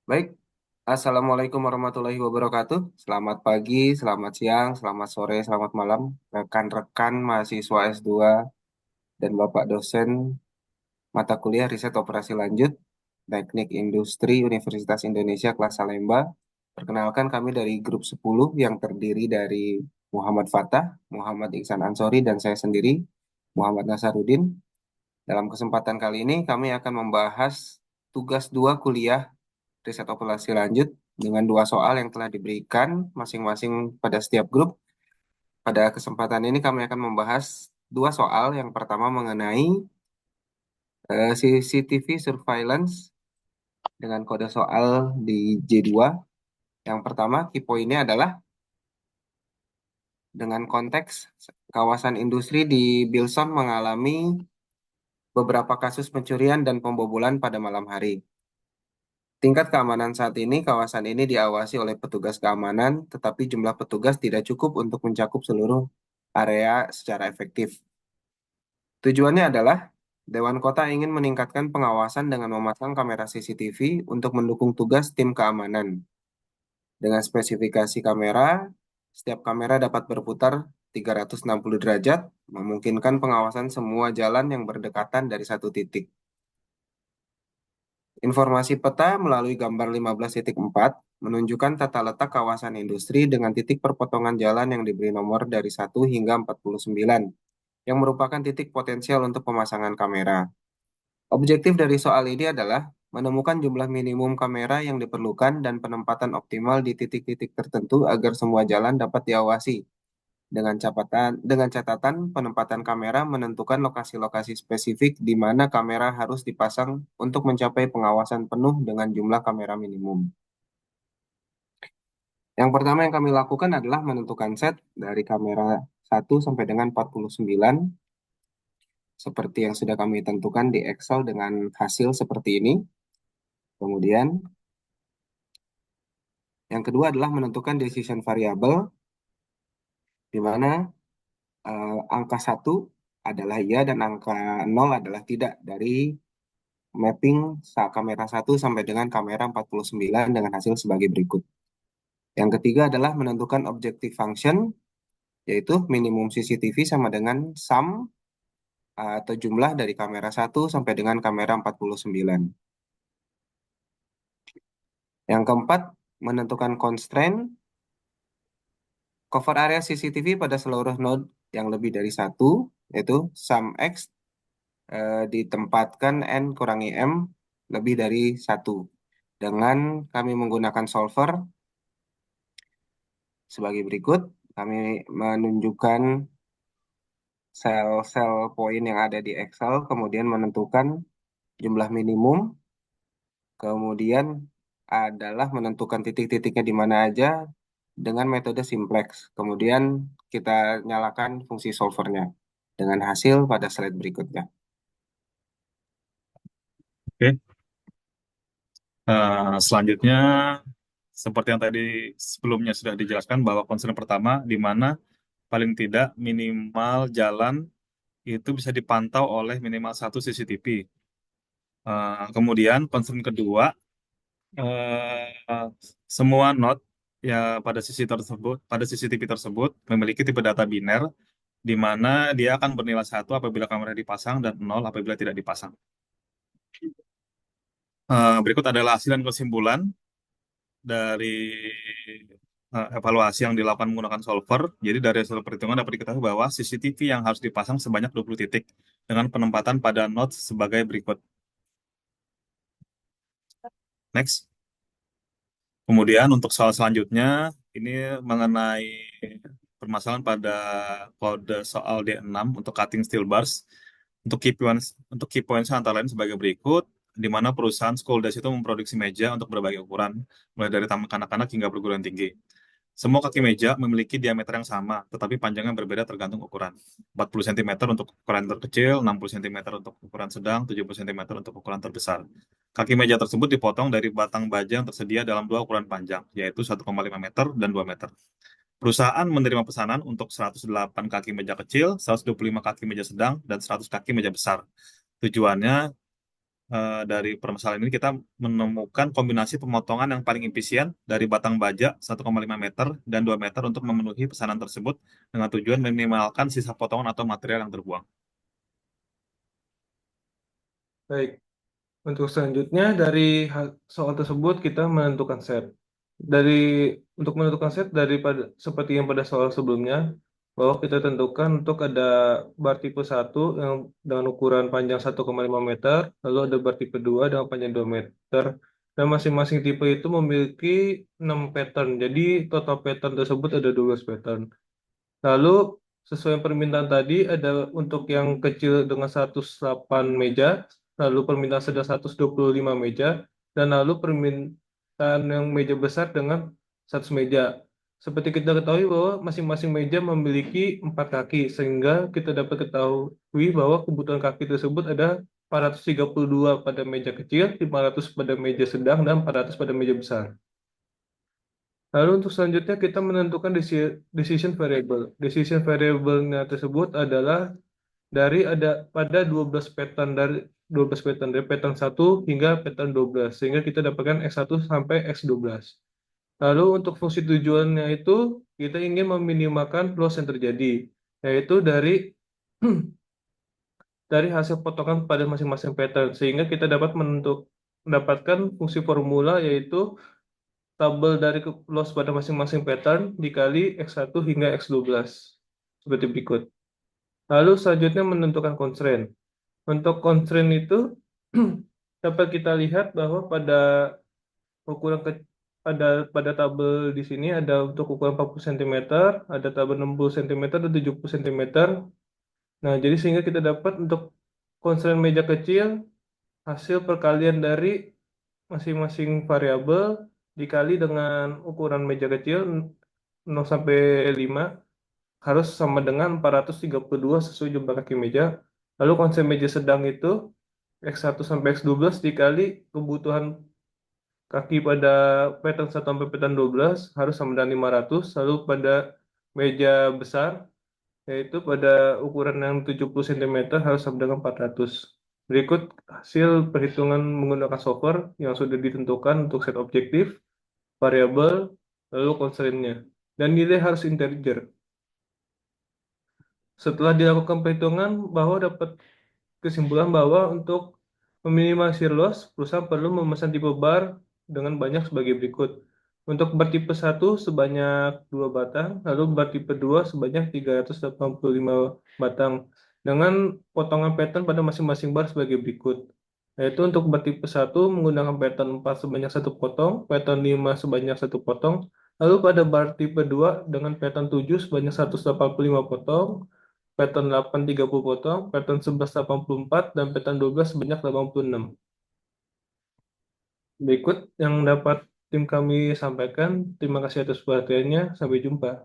Baik, Assalamualaikum warahmatullahi wabarakatuh. Selamat pagi, selamat siang, selamat sore, selamat malam, rekan-rekan mahasiswa S2 dan Bapak dosen mata kuliah riset operasi lanjut Teknik Industri Universitas Indonesia kelas Salemba. Perkenalkan kami dari grup 10 yang terdiri dari Muhammad Fatah, Muhammad Iksan Ansori, dan saya sendiri, Muhammad Nasarudin. Dalam kesempatan kali ini kami akan membahas tugas 2 kuliah riset populasi lanjut dengan dua soal yang telah diberikan masing-masing pada setiap grup. Pada kesempatan ini kami akan membahas dua soal. Yang pertama mengenai CCTV surveillance dengan kode soal di J2. Yang pertama, key point-nya adalah dengan konteks kawasan industri di Bilson mengalami beberapa kasus pencurian dan pembobolan pada malam hari. Tingkat keamanan saat ini, kawasan ini diawasi oleh petugas keamanan, tetapi jumlah petugas tidak cukup untuk mencakup seluruh area secara efektif. Tujuannya adalah Dewan Kota ingin meningkatkan pengawasan dengan memasang kamera CCTV untuk mendukung tugas tim keamanan. Dengan spesifikasi kamera, setiap kamera dapat berputar 360 derajat, memungkinkan pengawasan semua jalan yang berdekatan dari satu titik. Informasi peta melalui gambar 15.4 menunjukkan tata letak kawasan industri dengan titik perpotongan jalan yang diberi nomor dari 1 hingga 49, yang merupakan titik potensial untuk pemasangan kamera. Objektif dari soal ini adalah menemukan jumlah minimum kamera yang diperlukan dan penempatan optimal di titik-titik tertentu agar semua jalan dapat diawasi. Dengan catatan penempatan kamera menentukan lokasi-lokasi spesifik di mana kamera harus dipasang untuk mencapai pengawasan penuh dengan jumlah kamera minimum. Yang pertama yang kami lakukan adalah menentukan set dari kamera 1 sampai dengan 49 seperti yang sudah kami tentukan di Excel dengan hasil seperti ini. Kemudian yang kedua adalah menentukan decision variable di mana angka 1 adalah iya dan angka 0 adalah tidak dari mapping kamera 1 sampai dengan kamera 49 dengan hasil sebagai berikut. Yang ketiga adalah menentukan objective function, yaitu minimum CCTV sama dengan sum atau jumlah dari kamera 1 sampai dengan kamera 49. Yang keempat, menentukan constraint cover area CCTV pada seluruh node yang lebih dari satu, yaitu sum X ditempatkan N kurangi M lebih dari satu. Dengan kami menggunakan solver sebagai berikut, kami menunjukkan sel-sel poin yang ada di Excel, kemudian menentukan jumlah minimum, kemudian adalah menentukan titik-titiknya di mana aja dengan metode simplex. Kemudian kita nyalakan fungsi solvernya dengan hasil pada slide berikutnya. Oke. Selanjutnya, seperti yang tadi sebelumnya sudah dijelaskan bahwa concern pertama di mana paling tidak minimal jalan itu bisa dipantau oleh minimal satu CCTV. Kemudian concern kedua, eh, semua node ya pada CCTV tersebut memiliki tipe data biner di mana dia akan bernilai satu apabila kamera dipasang dan nol apabila tidak dipasang. Berikut adalah hasil dan kesimpulan dari evaluasi yang dilakukan menggunakan solver. Jadi dari hasil perhitungan dapat diketahui bahwa CCTV yang harus dipasang sebanyak 20 titik dengan penempatan pada nodes sebagai berikut. Next. Kemudian untuk soal selanjutnya, ini mengenai permasalahan pada kode soal D6 untuk cutting steel bars. Untuk key points antara lain sebagai berikut, di mana perusahaan Skoldes itu memproduksi meja untuk berbagai ukuran, mulai dari taman kanak-kanak hingga perguruan tinggi. Semua kaki meja memiliki diameter yang sama, tetapi panjangnya berbeda tergantung ukuran. 40 cm untuk ukuran terkecil, 60 cm untuk ukuran sedang, 70 cm untuk ukuran terbesar. Kaki meja tersebut dipotong dari batang baja yang tersedia dalam dua ukuran panjang, yaitu 1,5 meter dan 2 meter. Perusahaan menerima pesanan untuk 108 kaki meja kecil, 125 kaki meja sedang, dan 100 kaki meja besar. Tujuannya dari permasalahan ini kita menemukan kombinasi pemotongan yang paling efisien dari batang baja 1,5 meter dan 2 meter untuk memenuhi pesanan tersebut dengan tujuan meminimalkan sisa potongan atau material yang terbuang. Baik, untuk selanjutnya dari soal tersebut kita menentukan set. Dari untuk menentukan set daripada seperti yang pada soal sebelumnya, bahwa kita tentukan untuk ada bar tipe 1 yang dengan ukuran panjang 1,5 meter, lalu ada bar tipe 2 dengan panjang 2 meter, dan masing-masing tipe itu memiliki 6 pattern. Jadi total pattern tersebut ada 12 pattern. Lalu sesuai permintaan tadi ada untuk yang kecil dengan 108 meja, lalu permintaan sedang 125 meja, dan lalu permintaan yang meja besar dengan 100 meja. Seperti kita ketahui bahwa masing-masing meja memiliki 4 kaki, sehingga kita dapat ketahui bahwa kebutuhan kaki tersebut ada 432 pada meja kecil, 500 pada meja sedang, dan 400 pada meja besar. Lalu untuk selanjutnya kita menentukan decision variable. Decision variable-nya tersebut adalah dari ada pada 12 pattern dari 12 pattern dari pattern 1 hingga pattern 12 sehingga kita dapatkan X1 sampai X12. Lalu untuk fungsi tujuannya itu kita ingin meminimalkan loss yang terjadi yaitu dari dari hasil potongan pada masing-masing pattern sehingga kita dapat mendapatkan fungsi formula yaitu tabel dari loss pada masing-masing pattern dikali X1 hingga X12 seperti berikut. Lalu selanjutnya menentukan constraint. Untuk constraint itu dapat kita lihat bahwa pada ukuran pada tabel di sini ada untuk ukuran 40 cm, ada tabel 60 cm dan 70 cm. Nah, jadi sehingga kita dapat untuk constraint meja kecil hasil perkalian dari masing-masing variabel dikali dengan ukuran meja kecil 0 sampai 5 harus sama dengan 432 sesuai jumlah kaki meja. Lalu konsep meja sedang itu X1 sampai X12 dikali kebutuhan kaki pada pattern 1 sampai pattern 12 harus sama dengan 500. Lalu pada meja besar yaitu pada ukuran yang 70 cm harus sama dengan 400. Berikut hasil perhitungan menggunakan solver yang sudah ditentukan untuk set objektif, variabel, lalu constraint-nya. Dan nilai harus integer. Setelah dilakukan perhitungan bahwa dapat kesimpulan bahwa untuk meminimalisir loss, perusahaan perlu memesan tipe bar dengan banyak sebagai berikut. Untuk bar tipe 1 sebanyak 2 batang, lalu bar tipe 2 sebanyak 385 batang dengan potongan pattern pada masing-masing bar sebagai berikut. Yaitu untuk bar tipe 1 menggunakan pattern 4 sebanyak 1 potong, pattern 5 sebanyak 1 potong, lalu pada bar tipe 2 dengan pattern 7 sebanyak 185 potong, pattern 8 30 potong, pattern 11 84, dan pattern 12 sebanyak 86. Berikut yang dapat tim kami sampaikan. Terima kasih atas perhatiannya. Sampai jumpa.